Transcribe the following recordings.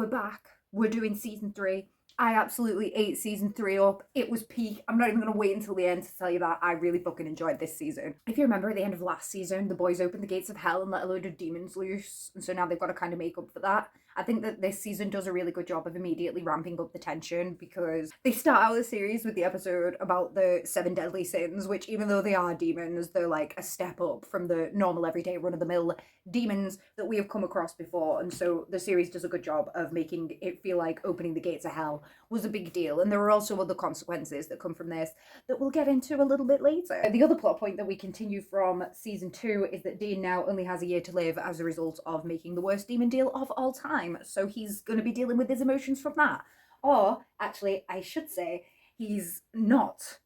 we're back. We're doing season 3. I absolutely ate season 3 up. It was peak. I'm not even going to wait until the end to tell you that. I really fucking enjoyed this season. If you remember at the end of last season, the boys opened the gates of hell and let a load of demons loose. And so now they've got to kind of make up for that. I think that this season does a really good job of immediately ramping up the tension because they start out the series with the episode about the 7 deadly sins, which even though they are demons, they're like a step up from the normal everyday run-of-the-mill demons that we have come across before. And so the series does a good job of making it feel like opening the gates of hell was a big deal. And there are also other consequences that come from this that we'll get into a little bit later. The other plot point that we continue from season 2 is that Dean now only has a year to live as a result of making the worst demon deal of all time. So he's going to be dealing with his emotions from that. Or, actually, I should say, he's not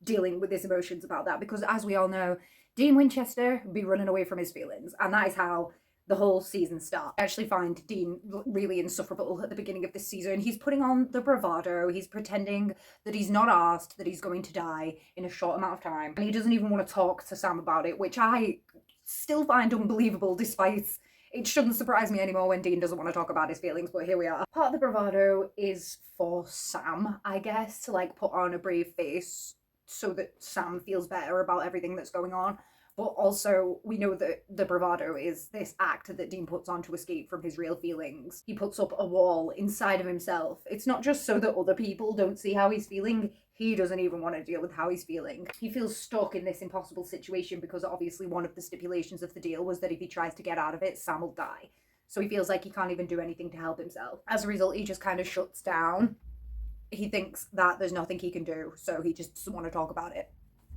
dealing with his emotions about that because, as we all know, Dean Winchester would be running away from his feelings. And that is how the whole season starts. I actually find Dean really insufferable at the beginning of this season. He's putting on the bravado. He's pretending that he's not asked, that he's going to die in a short amount of time. And he doesn't even want to talk to Sam about it, which I still find unbelievable despite... It shouldn't surprise me anymore when Dean doesn't want to talk about his feelings, but here we are. Part of the bravado is for Sam, I guess, to like put on a brave face so that Sam feels better about everything that's going on. But also, we know that the bravado is this act that Dean puts on to escape from his real feelings. He puts up a wall inside of himself. It's not just so that other people don't see how he's feeling. He doesn't even want to deal with how he's feeling. He feels stuck in this impossible situation because obviously one of the stipulations of the deal was that if he tries to get out of it, Sam will die. So he feels like he can't even do anything to help himself. As a result, he just kind of shuts down. He thinks that there's nothing he can do, so he just doesn't want to talk about it.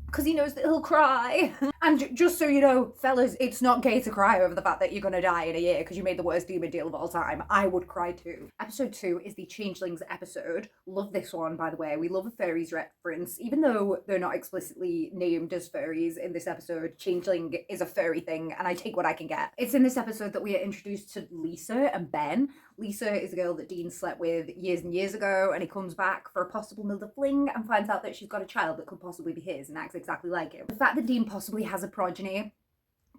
Because he knows that he'll cry. And just so you know, fellas, it's not gay to cry over the fact that you're going to die in a year because you made the worst demon deal of all time. I would cry too. Episode 2 is the Changelings episode. Love this one, by the way. We love a fairies reference. Even though they're not explicitly named as fairies in this episode, Changeling is a fairy thing, and I take what I can get. It's in this episode that we are introduced to Lisa and Ben. Lisa is a girl that Dean slept with years and years ago, and he comes back for a possible another fling and finds out that she's got a child that could possibly be his and acts exactly like him. The fact that Dean possibly has a progeny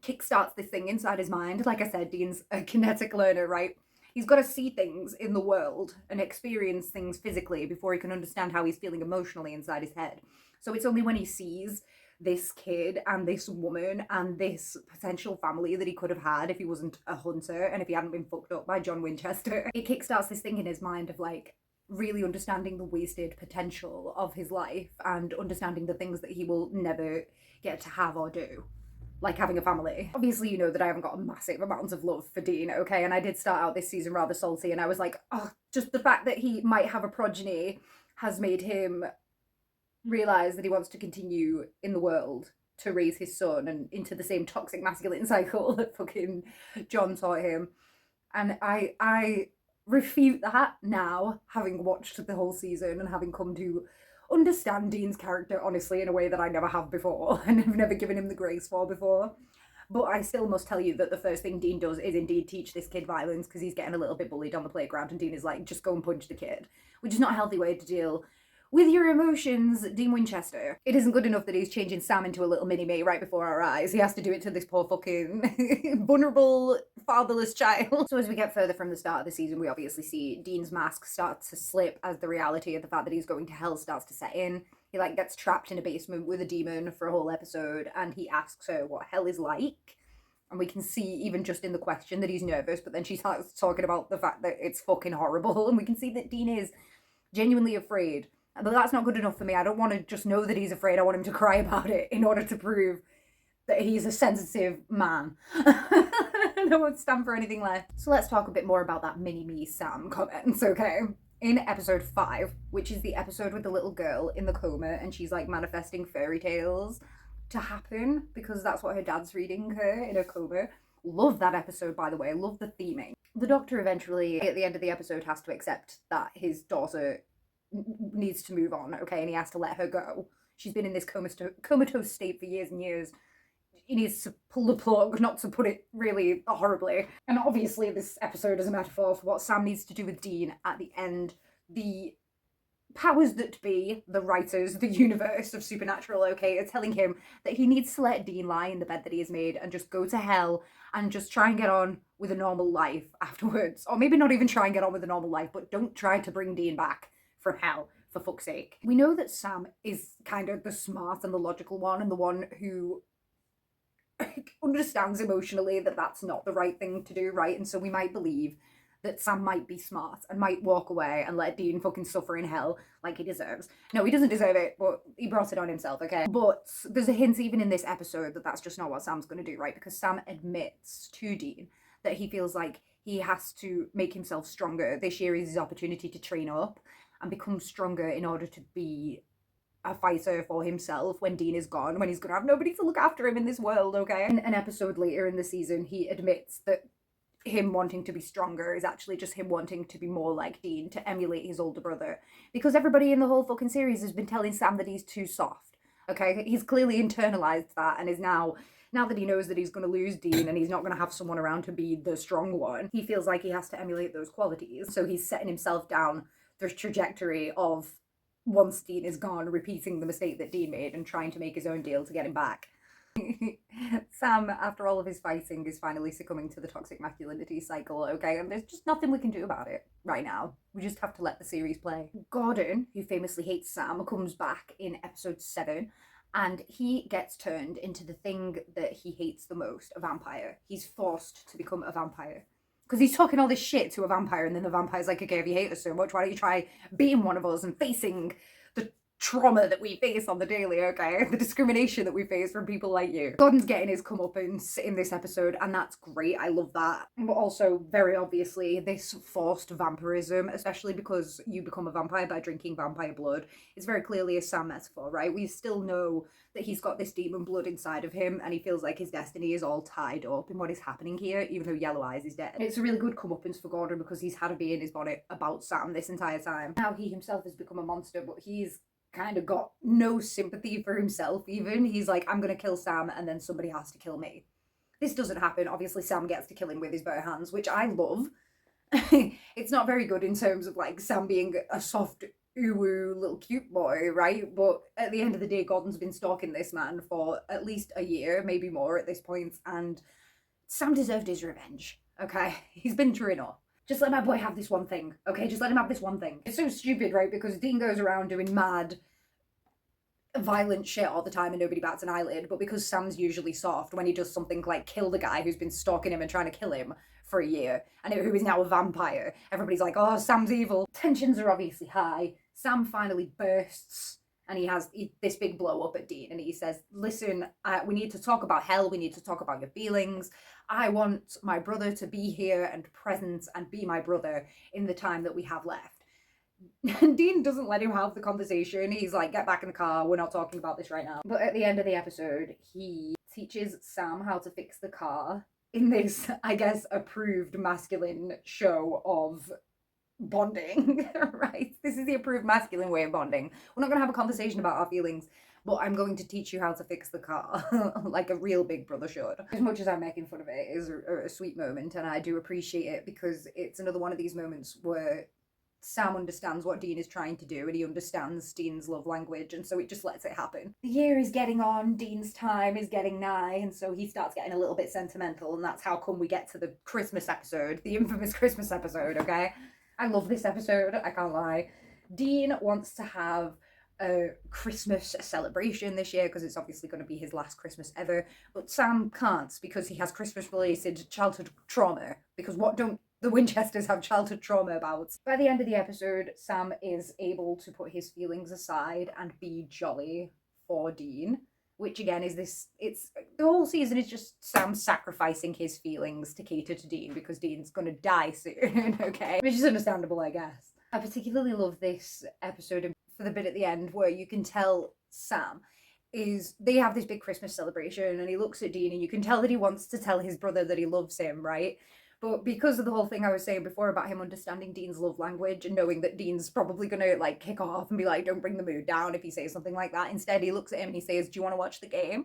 kickstarts this thing inside his mind. Like I said, Dean's a kinetic learner, right? He's got to see things in the world and experience things physically before he can understand how he's feeling emotionally inside his head. So it's only when he sees this kid and this woman and this potential family that he could have had if he wasn't a hunter and if he hadn't been fucked up by John Winchester. It kickstarts this thing in his mind of like really understanding the wasted potential of his life and understanding the things that he will never get to have or do. Like having a family. Obviously, you know that I haven't got massive amounts of love for Dean, okay? And I did start out this season rather salty and I was like, oh, just the fact that he might have a progeny has made him realise that he wants to continue in the world to raise his son and into the same toxic masculine cycle that fucking John taught him. And I refute that now, having watched the whole season and having come to understand Dean's character, honestly, in a way that I never have before and have never given him the grace for before. But I still must tell you that the first thing Dean does is indeed teach this kid violence because he's getting a little bit bullied on the playground and Dean is like, just go and punch the kid, which is not a healthy way to deal with your emotions, Dean Winchester. It isn't good enough that he's changing Sam into a little mini-me right before our eyes. He has to do it to this poor fucking vulnerable, fatherless child. So as we get further from the start of the season, we obviously see Dean's mask start to slip as the reality of the fact that he's going to hell starts to set in. He like gets trapped in a basement with a demon for a whole episode and he asks her what hell is like. And we can see even just in the question that he's nervous, but then she starts talking about the fact that it's fucking horrible. And we can see that Dean is genuinely afraid. But that's not good enough for me. I don't want to just know that he's afraid. I want him to cry about it in order to prove that he's a sensitive man. I don't want to stand for anything less. So let's talk a bit more about that mini-me Sam comments, okay? In episode 5, which is the episode with the little girl in the coma and she's like manifesting fairy tales to happen because that's what her dad's reading her in a coma. Love that episode, by the way. Love the theming. The doctor eventually, at the end of the episode, has to accept that his daughter needs to move on, okay, and he has to let her go. She's been in this comatose state for years and years. He needs to pull the plug, not to put it really horribly. And obviously this episode is a metaphor for what Sam needs to do with Dean at the end. The powers that be, the writers, the universe of Supernatural, okay, are telling him that he needs to let Dean lie in the bed that he has made and just go to hell and just try and get on with a normal life afterwards. Or maybe not even try and get on with a normal life, but don't try to bring Dean back from hell, for fuck's sake. We know that Sam is kind of the smart and the logical one, and the one who understands emotionally that that's not the right thing to do, right? And so we might believe that Sam might be smart and might walk away and let Dean fucking suffer in hell like he deserves. No, he doesn't deserve it, but he brought it on himself, okay? But there's a hint even in this episode that that's just not what Sam's going to do, right? Because Sam admits to Dean that he feels like he has to make himself stronger. This year is his opportunity to train up and become stronger in order to be a fighter for himself when Dean is gone, when he's going to have nobody to look after him in this world, okay? And an episode later in the season, he admits that him wanting to be stronger is actually just him wanting to be more like Dean, to emulate his older brother. Because everybody in the whole fucking series has been telling Sam that he's too soft, okay? He's clearly internalized that and is now that he knows that he's going to lose Dean and he's not going to have someone around to be the strong one, he feels like he has to emulate those qualities. So he's setting himself down the trajectory of, once Dean is gone, repeating the mistake that Dean made and trying to make his own deal to get him back. Sam, after all of his fighting, is finally succumbing to the toxic masculinity cycle, okay? And there's just nothing we can do about it right now. We just have to let the series play. Gordon, who famously hates Sam, comes back in episode 7, and he gets turned into the thing that he hates the most, a vampire. He's forced to become a vampire. Because he's talking all this shit to a vampire, and then the vampire's like, okay, if you hate us so much, why don't you try being one of us and facing the trauma that we face on the daily, okay? The discrimination that we face from people like you. Gordon's getting his comeuppance in this episode, and that's great. I love that. But also, very obviously, this forced vampirism, especially because you become a vampire by drinking vampire blood, is very clearly a Sam metaphor, right? We still know that he's got this demon blood inside of him, and he feels like his destiny is all tied up in what is happening here, even though Yellow Eyes is dead. It's a really good comeuppance for Gordon because he's had a bee in his bonnet about Sam this entire time. Now he himself has become a monster, but he's kind of got no sympathy for himself even. He's like, I'm gonna kill Sam and then somebody has to kill me. This doesn't happen. Obviously Sam gets to kill him with his bare hands, which I love. It's not very good in terms of like Sam being a soft ooh little cute boy, right? But at the end of the day, Gordon's been stalking this man for at least a year, maybe more at this point, and Sam deserved his revenge, okay? He's been through enough. Just let my boy have this one thing, okay? Just let him have this one thing. It's so stupid, right? Because Dean goes around doing mad, violent shit all the time and nobody bats an eyelid, but because Sam's usually soft, when he does something like kill the guy who's been stalking him and trying to kill him for a year, and who is now a vampire, everybody's like, oh, Sam's evil. Tensions are obviously high. Sam finally bursts, and he has this big blow up at Dean, and he says, listen, we need to talk about hell, we need to talk about your feelings. I want my brother to be here and present and be my brother in the time that we have left. And Dean doesn't let him have the conversation. He's like, get back in the car, we're not talking about this right now. But at the end of the episode, he teaches Sam how to fix the car in this, I guess, approved masculine show of bonding, right? This is the approved masculine way of bonding. We're not going to have a conversation about our feelings, but I'm going to teach you how to fix the car like a real big brother should. As much as I'm making fun of it, it is a sweet moment, and I do appreciate it because it's another one of these moments where Sam understands what Dean is trying to do, and he understands Dean's love language, and so it just lets it happen. The year is getting on, Dean's time is getting nigh, and so he starts getting a little bit sentimental, and that's how come we get to the Christmas episode, the infamous Christmas episode, okay? I love this episode, I can't lie. Dean wants to have a Christmas celebration this year because it's obviously going to be his last Christmas ever, but Sam can't because he has Christmas-related childhood trauma, because what don't the Winchesters have childhood trauma about? By the end of the episode, Sam is able to put his feelings aside and be jolly for Dean, which again is this, it's, the whole season is just Sam sacrificing his feelings to cater to Dean because Dean's gonna die soon, okay? Which is understandable, I guess. I particularly love this episode for the bit at the end where you can tell Sam they have this big Christmas celebration and he looks at Dean and you can tell that he wants to tell his brother that he loves him, right? But because of the whole thing I was saying before about him understanding Dean's love language and knowing that Dean's probably going to like kick off and be like, don't bring the mood down if he says something like that, instead he looks at him and he says, do you want to watch the game?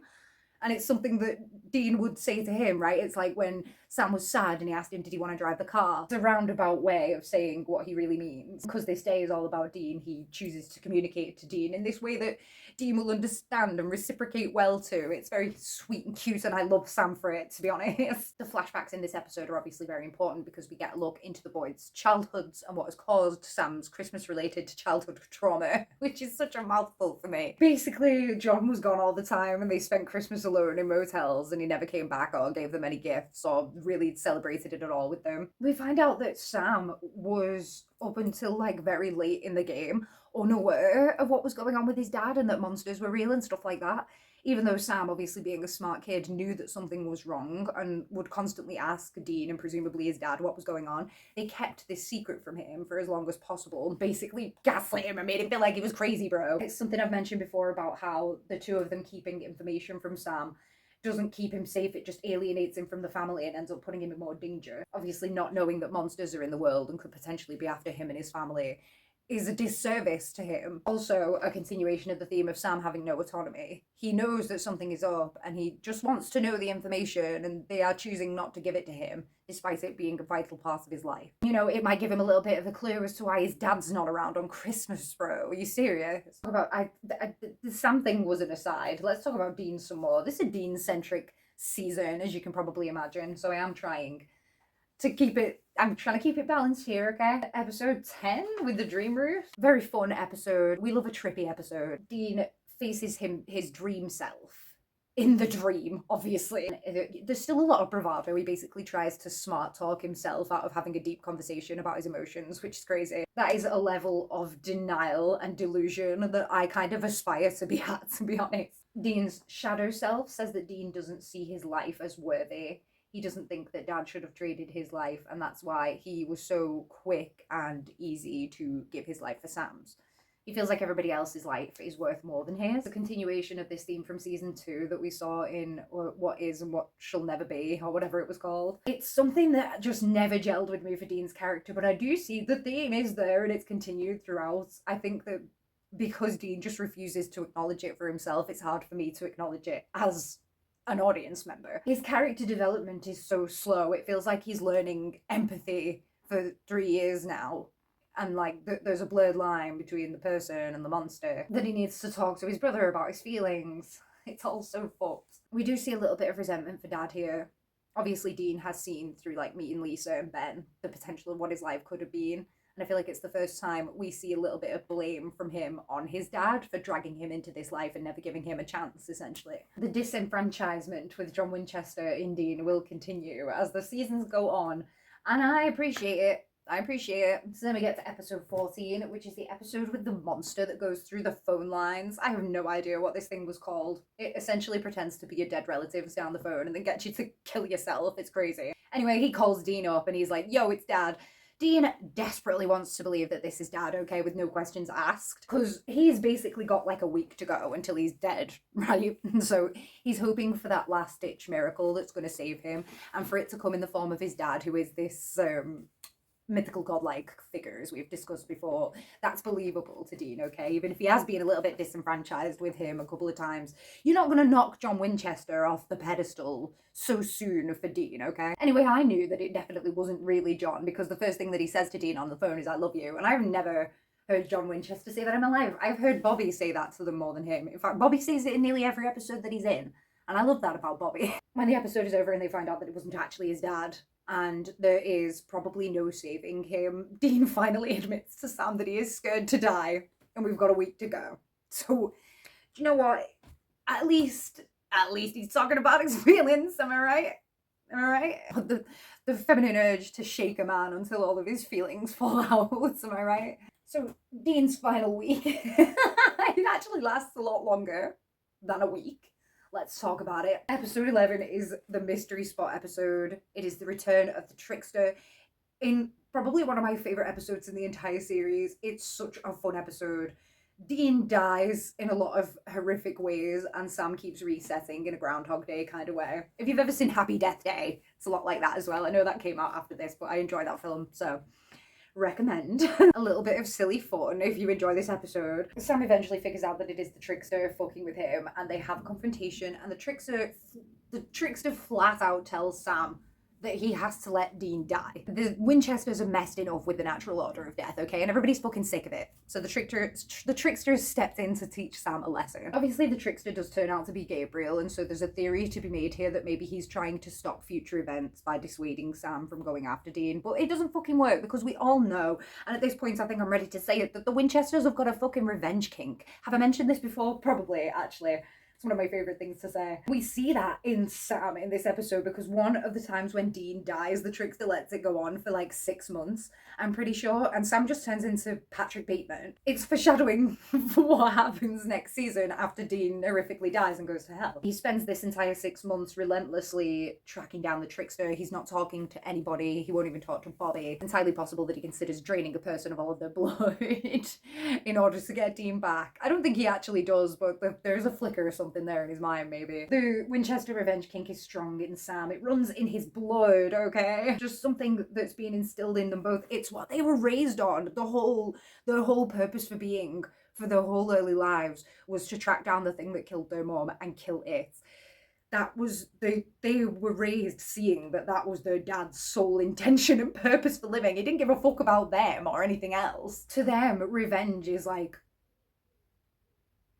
And it's something that Dean would say to him, right? It's like when Sam was sad and he asked him, did he want to drive the car? It's a roundabout way of saying what he really means. Because this day is all about Dean, he chooses to communicate to Dean in this way that Dean will understand and reciprocate well to. It's very sweet and cute, and I love Sam for it, to be honest. The flashbacks in this episode are obviously very important because we get a look into the boys' childhoods and what has caused Sam's Christmas-related childhood trauma, which is such a mouthful for me. Basically, John was gone all the time and they spent Christmas alone in motels and he never came back or gave them any gifts or really celebrated it at all with them. We find out that Sam was, up until like very late in the game, unaware of what was going on with his dad and that monsters were real and stuff like that. Even though Sam, obviously being a smart kid, knew that something was wrong and would constantly ask Dean and presumably his dad what was going on, they kept this secret from him for as long as possible and basically gaslit him and made him feel like he was crazy, bro. It's something I've mentioned before about how the two of them keeping information from Sam doesn't keep him safe, it just alienates him from the family and ends up putting him in more danger. Obviously, not knowing that monsters are in the world and could potentially be after him and his family is a disservice to him. Also, a continuation of the theme of Sam having no autonomy. He knows that something is up and he just wants to know the information, and they are choosing not to give it to him, despite it being a vital part of his life. You know, it might give him a little bit of a clue as to why his dad's not around on Christmas, bro. Are you serious? The Sam thing was an aside. Let's talk about Dean some more. This is a Dean-centric season, as you can probably imagine, so I am trying to keep it, I'm trying to keep it balanced here, okay? Episode 10 with the Dream Roof. Very fun episode. We love a trippy episode. Dean faces his dream self in the dream, obviously. There's still a lot of bravado. He basically tries to smart talk himself out of having a deep conversation about his emotions, which is crazy. That is a level of denial and delusion that I kind of aspire to be at, to be honest. Dean's shadow self says that Dean doesn't see his life as worthy. He doesn't think that Dad should have traded his life, and that's why he was so quick and easy to give his life for Sam's. He feels like everybody else's life is worth more than his. The continuation of this theme from season 2 that we saw in What Is and What Shall Never Be, or whatever it was called. It's something that just never gelled with me for Dean's character, but I do see the theme is there and it's continued throughout. I think that because Dean just refuses to acknowledge it for himself, it's hard for me to acknowledge it as an audience member. His character development is so slow. It feels like he's learning empathy for 3 years now. And like there's a blurred line between the person and the monster. That he needs to talk to his brother about his feelings. It's all so fucked. We do see a little bit of resentment for Dad here. Obviously Dean has seen through like meeting Lisa and Ben the potential of what his life could have been. And I feel like it's the first time we see a little bit of blame from him on his dad for dragging him into this life and never giving him a chance, essentially. The disenfranchisement with John Winchester in Dean will continue as the seasons go on, and I appreciate it. So then we get to episode 14, which is the episode with the monster that goes through the phone lines. I have no idea what this thing was called. It essentially pretends to be your dead relatives down the phone and then gets you to kill yourself. It's crazy. Anyway, he calls Dean up and he's like, yo, it's Dad. Dean desperately wants to believe that this is Dad, okay, with no questions asked, because he's basically got like a week to go until he's dead, right? So he's hoping for that last-ditch miracle that's going to save him, and for it to come in the form of his dad, who is this mythical godlike figure, as we've discussed before. That's believable to Dean, okay? Even if he has been a little bit disenfranchised with him a couple of times, you're not going to knock John Winchester off the pedestal so soon for Dean, okay? Anyway, I knew that it definitely wasn't really John, because the first thing that he says to Dean on the phone is, I love you, and I've never heard John Winchester say that in my life. I've heard Bobby say that to them more than him. In fact, Bobby says it in nearly every episode that he's in, and I love that about Bobby. When the episode is over and they find out that it wasn't actually his dad, and there is probably no saving him, Dean finally admits to Sam that he is scared to die, and we've got a week to go. So, do you know what? At least he's talking about his feelings, am I right? Am I right? The feminine urge to shake a man until all of his feelings fall out, am I right? So, Dean's final week, it actually lasts a lot longer than a week. Let's talk about it. Episode 11 is the mystery spot episode. It is the return of the trickster in probably one of my favorite episodes in the entire series. It's such a fun episode. Dean dies in a lot of horrific ways, and Sam keeps resetting in a Groundhog Day kind of way. If you've ever seen Happy Death Day, it's a lot like that as well. I know that came out after this, but I enjoy that film, so recommend a little bit of silly fun if you enjoy this episode. Sam eventually figures out that it is the trickster fucking with him, and they have a confrontation, and the trickster flat out tells Sam that he has to let Dean die. The Winchesters are messed enough with the natural order of death, okay? And everybody's fucking sick of it. So the trickster stepped in to teach Sam a lesson. Obviously, the trickster does turn out to be Gabriel, and so there's a theory to be made here that maybe he's trying to stop future events by dissuading Sam from going after Dean. But it doesn't fucking work, because we all know, and at this point I think I'm ready to say it, that the Winchesters have got a fucking revenge kink. Have I mentioned this before? Probably, actually. It's one of my favourite things to say. We see that in Sam in this episode, because one of the times when Dean dies, the trickster lets it go on for like 6 months, I'm pretty sure, and Sam just turns into Patrick Bateman. It's foreshadowing for what happens next season after Dean horrifically dies and goes to hell. He spends this entire 6 months relentlessly tracking down the trickster. He's not talking to anybody. He won't even talk to Bobby. It's entirely possible that he considers draining a person of all of their blood in order to get Dean back. I don't think he actually does, but there's a flicker or something there in his mind, maybe. The Winchester revenge kink is strong in Sam. It runs in his blood, okay? Just something that's being instilled in them both. It's what they were raised on. The whole purpose for being, for their whole early lives, was to track down the thing that killed their mom and kill it. That was, they were raised seeing that was their dad's sole intention and purpose for living. He didn't give a fuck about them or anything else. To them, revenge is like,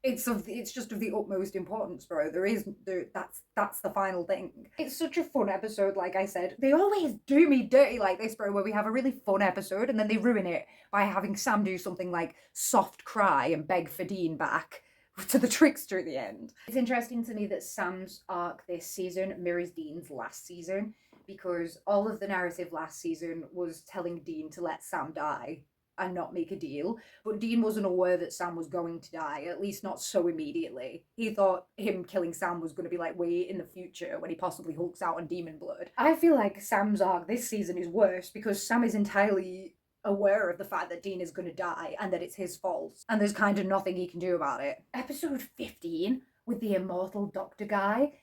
it's just of the utmost importance, bro. That's the final thing. It's such a fun episode, like I said. They always do me dirty like this, bro, where we have a really fun episode and then they ruin it by having Sam do something like soft cry and beg for Dean back to the trickster at the end. It's interesting to me that Sam's arc this season mirrors Dean's last season, because all of the narrative last season was telling Dean to let Sam die and not make a deal, but Dean wasn't aware that Sam was going to die, at least not so immediately. He thought him killing Sam was going to be like way in the future when he possibly hulks out on demon blood. I feel like Sam's arc this season is worse because Sam is entirely aware of the fact that Dean is going to die and that it's his fault, and there's kind of nothing he can do about it. Episode 15 with the immortal doctor guy.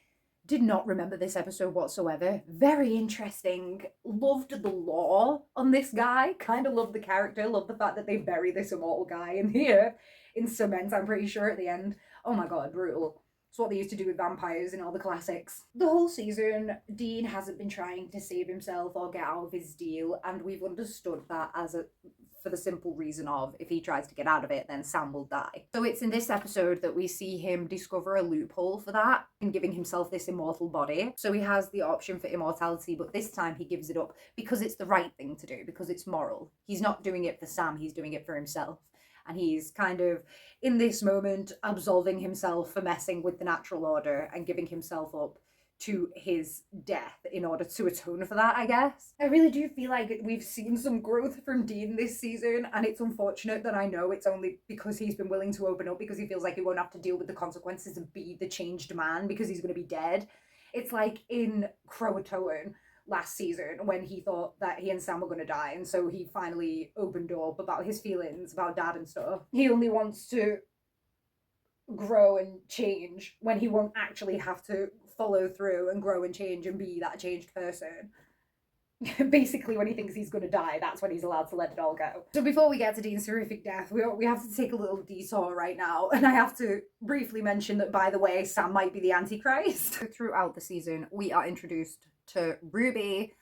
Did not remember this episode whatsoever. Very interesting. Loved the lore on this guy. Kind of loved the character. Loved the fact that they bury this immortal guy in the earth in cement, I'm pretty sure, at the end. Oh my god, brutal. It's what they used to do with vampires in all the classics. The whole season, Dean hasn't been trying to save himself or get out of his deal, and we've understood that for the simple reason of, if he tries to get out of it, then Sam will die. So it's in this episode that we see him discover a loophole for that and giving himself this immortal body. So he has the option for immortality, but this time he gives it up because it's the right thing to do, because it's moral. He's not doing it for Sam, he's doing it for himself. And he's kind of, in this moment, absolving himself for messing with the natural order and giving himself up to his death in order to atone for that, I guess. I really do feel like we've seen some growth from Dean this season, and it's unfortunate that I know it's only because he's been willing to open up, because he feels like he won't have to deal with the consequences and be the changed man because he's going to be dead. It's like in Croatoan last season when he thought that he and Sam were going to die, and so he finally opened up about his feelings about dad and stuff. He only wants to grow and change when he won't actually have to follow through and grow and change and be that changed person. Basically, when he thinks he's going to die, that's when he's allowed to let it all go. So before we get to Dean's horrific death, we have to take a little detour right now, and I have to briefly mention that, by the way, Sam might be the Antichrist. Throughout the season, we are introduced to Ruby.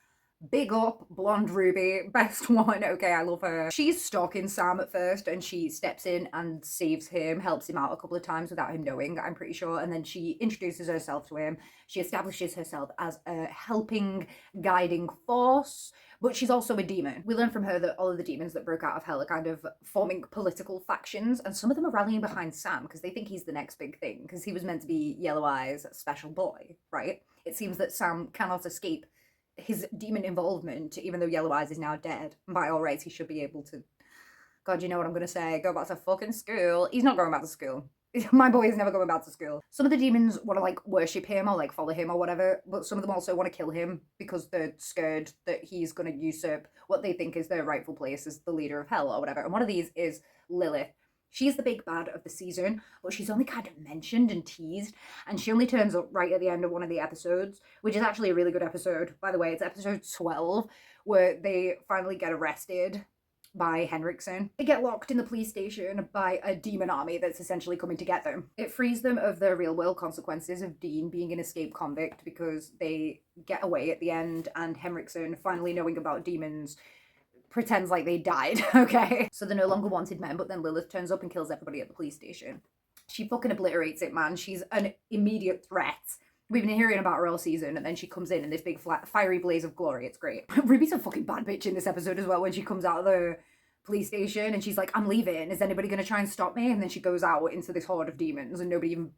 Big up, blonde Ruby, best one. Okay, I love her. She's stalking Sam at first, and she steps in and saves him, helps him out a couple of times without him knowing, I'm pretty sure, and then she introduces herself to him. She establishes herself as a helping, guiding force, but she's also a demon. We learn from her that all of the demons that broke out of hell are kind of forming political factions, and some of them are rallying behind Sam because they think he's the next big thing, because he was meant to be Yellow Eye's special boy, right? It seems that Sam cannot escape his demon involvement, even though Yellow Eyes is now dead. By all rights, he should be able to, God, you know what I'm gonna say, go back to fucking school. He's not going back to school. My boy is never going back to school. Some of the demons want to like worship him or like follow him or whatever, but some of them also want to kill him because they're scared that he's going to usurp what they think is their rightful place as the leader of hell or whatever. And one of these is Lilith. She's the big bad of the season, but she's only kind of mentioned and teased, and she only turns up right at the end of one of the episodes, which is actually a really good episode, by the way. It's episode 12, where they finally get arrested by Henriksen. They get locked in the police station by a demon army that's essentially coming to get them. It frees them of the real world consequences of Dean being an escaped convict because they get away at the end, and Henriksen, finally knowing about demons, pretends like they died, okay? So they're no longer wanted men, but then Lilith turns up and kills everybody at the police station. She fucking obliterates it, man. She's an immediate threat. We've been hearing about her all season, and then she comes in this big fiery blaze of glory. It's great. Ruby's a fucking bad bitch in this episode as well when she comes out of the police station and she's like, I'm leaving. Is anybody going to try and stop me? And then she goes out into this horde of demons and nobody even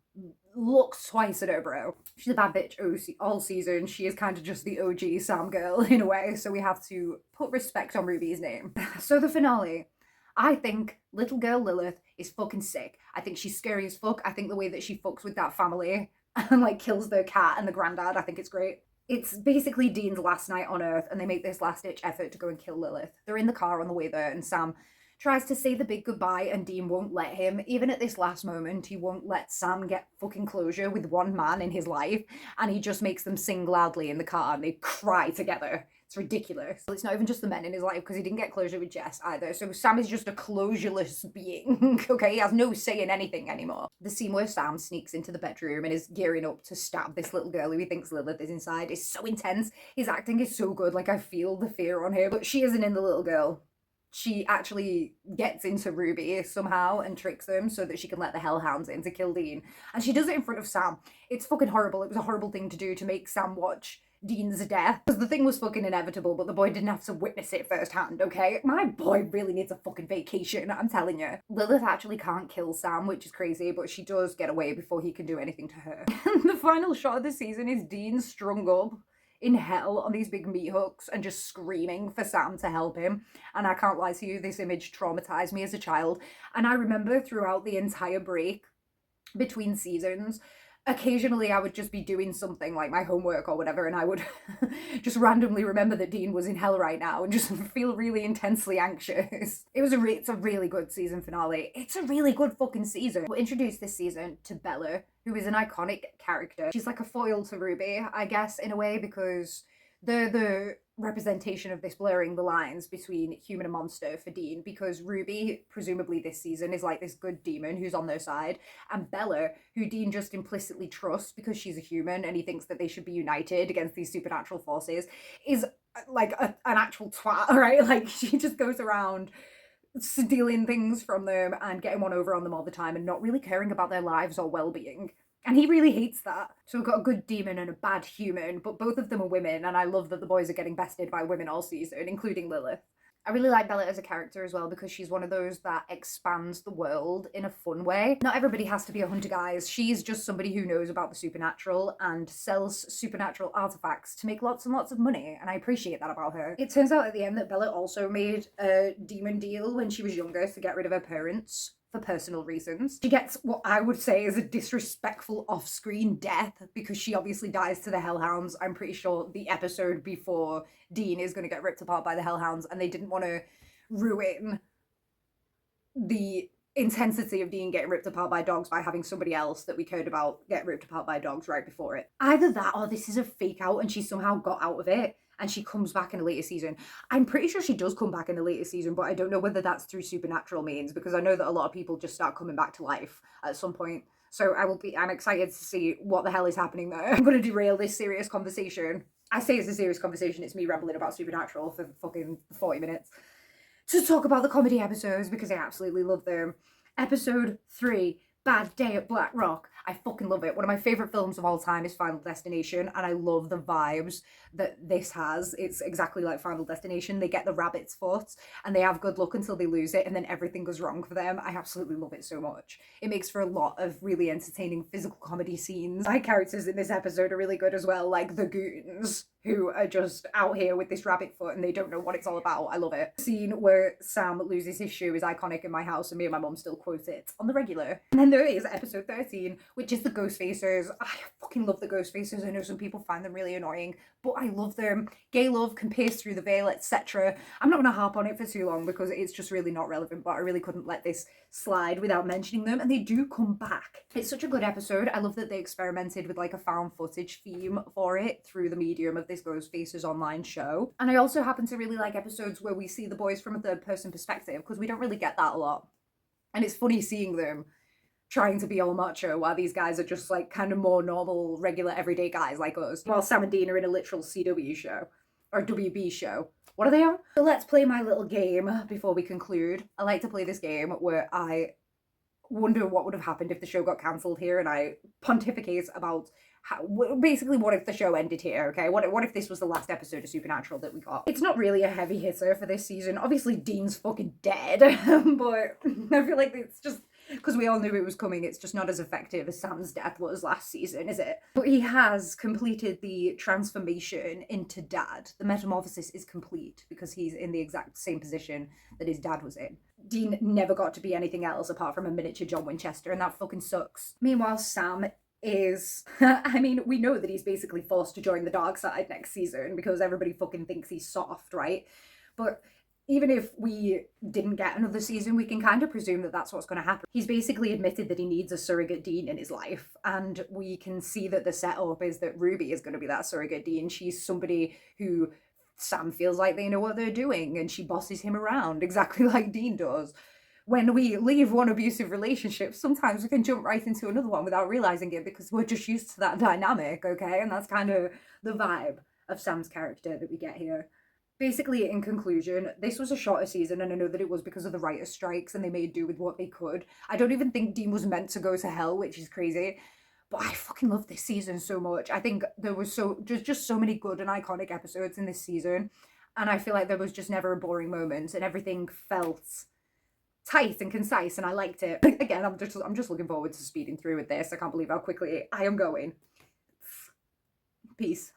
looks twice at her, bro. She's a bad bitch all season. She is kind of just the OG Sam girl in a way, so we have to put respect on Ruby's name. So the finale. I think little girl Lilith is fucking sick. I think she's scary as fuck. I think the way that she fucks with that family and like kills their cat and the granddad, I think it's great. It's basically Dean's last night on Earth, and they make this last-ditch effort to go and kill Lilith. They're in the car on the way there, and Sam tries to say the big goodbye, and Dean won't let him. Even at this last moment, he won't let Sam get fucking closure with one man in his life, and he just makes them sing loudly in the car, and they cry together. It's ridiculous. It's not even just the men in his life, because he didn't get closure with Jess either. So Sam is just a closureless being, okay? He has no say in anything anymore. The scene where Sam sneaks into the bedroom and is gearing up to stab this little girl who he thinks Lilith is inside is so intense. His acting is so good. Like, I feel the fear on her, but she isn't in the little girl. She actually gets into Ruby somehow and tricks them so that she can let the Hellhounds in to kill Dean. And she does it in front of Sam. It's fucking horrible. It was a horrible thing to do, to make Sam watch Dean's death, because the thing was fucking inevitable, but the boy didn't have to witness it firsthand, okay? My boy really needs a fucking vacation, I'm telling you. Lilith actually can't kill Sam, which is crazy, but she does get away before he can do anything to her. The final shot of the season is Dean strung up in hell on these big meat hooks and just screaming for Sam to help him. And I can't lie to you, this image traumatized me as a child. And I remember throughout the entire break between seasons, occasionally I would just be doing something like my homework or whatever, and I would just randomly remember that Dean was in hell right now and just feel really intensely anxious. It's a really good season finale. It's a really good fucking season. We're introduced this season to Bella, who is an iconic character. She's like a foil to Ruby, I guess, in a way, because they're the representation of this blurring the lines between human and monster for Dean, because Ruby, presumably this season, is like this good demon who's on their side, and Bella, who Dean just implicitly trusts because she's a human and he thinks that they should be united against these supernatural forces, is like an actual twat, right? Like, she just goes around stealing things from them and getting one over on them all the time and not really caring about their lives or well-being. And he really hates that. So we've got a good demon and a bad human, but both of them are women, and I love that the boys are getting bested by women all season, including Lilith. I really like Bella as a character as well, because she's one of those that expands the world in a fun way. Not everybody has to be a hunter, guys. She's just somebody who knows about the supernatural and sells supernatural artifacts to make lots and lots of money, and I appreciate that about her. It turns out at the end that Bella also made a demon deal when she was younger to get rid of her parents for personal reasons. She gets what I would say is a disrespectful off-screen death, because she obviously dies to the Hellhounds. I'm pretty sure the episode before Dean is going to get ripped apart by the Hellhounds, and they didn't want to ruin the intensity of Dean getting ripped apart by dogs by having somebody else that we cared about get ripped apart by dogs right before it. Either that, or this is a fake out and she somehow got out of it and she comes back in a later season. I'm pretty sure she does come back in a later season, but I don't know whether that's through supernatural means, because I know that a lot of people just start coming back to life at some point. So I'm excited to see what the hell is happening there. I'm going to derail this serious conversation. I say it's a serious conversation, it's me rambling about Supernatural for fucking 40 minutes. To talk about the comedy episodes, because I absolutely love them. Episode 3, Bad Day at Black Rock. I fucking love it. One of my favourite films of all time is Final Destination, and I love the vibes that this has. It's exactly like Final Destination. They get the rabbit's foot, and they have good luck until they lose it, and then everything goes wrong for them. I absolutely love it so much. It makes for a lot of really entertaining physical comedy scenes. My characters in this episode are really good as well, like the goons, who are just out here with this rabbit foot and they don't know what it's all about. I love it. The scene where Sam loses his shoe is iconic in my house, and me and my mum still quote it on the regular. And then there is episode 13, which is the Ghostfacers. I fucking love the Ghostfacers. I know some people find them really annoying, but I love them. Gay love can pierce through the veil, etc. I'm not going to harp on it for too long because it's just really not relevant, but I really couldn't let this slide without mentioning them, and they do come back. It's such a good episode. I love that they experimented with like a found footage theme for it through the medium of this Ghostfacers online show. And I also happen to really like episodes where we see the boys from a third person perspective, because we don't really get that a lot. And it's funny seeing them trying to be all macho while these guys are just like kind of more normal, regular, everyday guys like us. While Sam and Dean are in a literal CW show or WB show. What are they on? So let's play my little game before we conclude. I like to play this game where I wonder what would have happened if the show got cancelled here, and I pontificate about how, basically, what if the show ended here, okay? What if this was the last episode of Supernatural that we got? It's not really a heavy hitter for this season. Obviously, Dean's fucking dead, but I feel like it's just, because we all knew it was coming, it's just not as effective as Sam's death was last season, is it? But he has completed the transformation into dad. The metamorphosis is complete because he's in the exact same position that his dad was in. Dean never got to be anything else apart from a miniature John Winchester, and that fucking sucks. Meanwhile, Sam is, I mean, we know that he's basically forced to join the dark side next season because everybody fucking thinks he's soft, right? But even if we didn't get another season, we can kind of presume that that's what's going to happen. He's basically admitted that he needs a surrogate Dean in his life, and we can see that the setup is that Ruby is going to be that surrogate Dean. She's somebody who Sam feels like they know what they're doing, and she bosses him around exactly like Dean does. When we leave one abusive relationship, sometimes we can jump right into another one without realizing it because we're just used to that dynamic, okay? And that's kind of the vibe of Sam's character that we get here. Basically, in conclusion, this was a shorter season, and I know that it was because of the writer's strikes and they made do with what they could. I don't even think Dean was meant to go to hell, which is crazy. But I fucking love this season so much. I think there was just so many good and iconic episodes in this season. And I feel like there was just never a boring moment, and everything felt tight and concise, and I liked it. Again, I'm just looking forward to speeding through with this. I can't believe how quickly I am going. Peace.